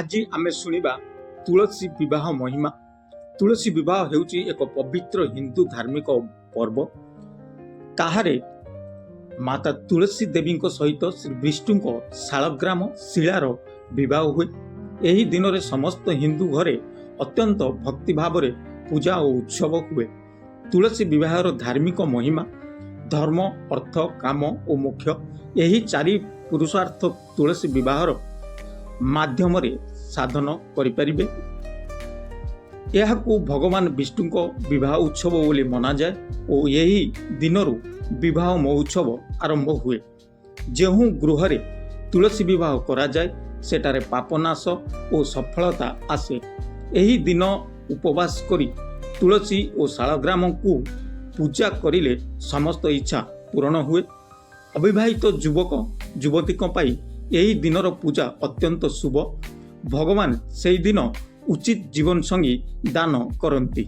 आज आम शुणा तुलसी विवाह महिमा। तुलसी विवाह हेउची एक पवित्र हिंदू धार्मिक पर्व। ताहारे माता तुलसी देवी सहित श्री विष्णु शालग्राम शिलार विवाह हुए। एही दिन रे समस्त हिंदू घरे अत्यंत भक्ति भाव रे पूजा और उत्सव हुए। तुलसी विवाहर धार्मिक महिमा धर्म अर्थ काम और मोक्ष यही चारि पुरुषार्थ तुलसी विवाहर माध्यम रे साधन करिपारिबे। यहाकू भगवान विष्णु विवाह उत्सव बोली मना जाए और यही दिनरू विवाह महोत्सव आरंभ हुए। जेहू गृह रे तुलसी विवाह करा जाए सेटारे पापनाश और सफलता आसे। यही दिन उपवास करी तुलसी और शालग्राम को पूजा करिले समस्त इच्छा पूर्ण हुए। अविवाहित युवक युवती यही दिनर पूजा अत्यंत शुभ। भगवान से दिन उचित जीवन संगी दान करती।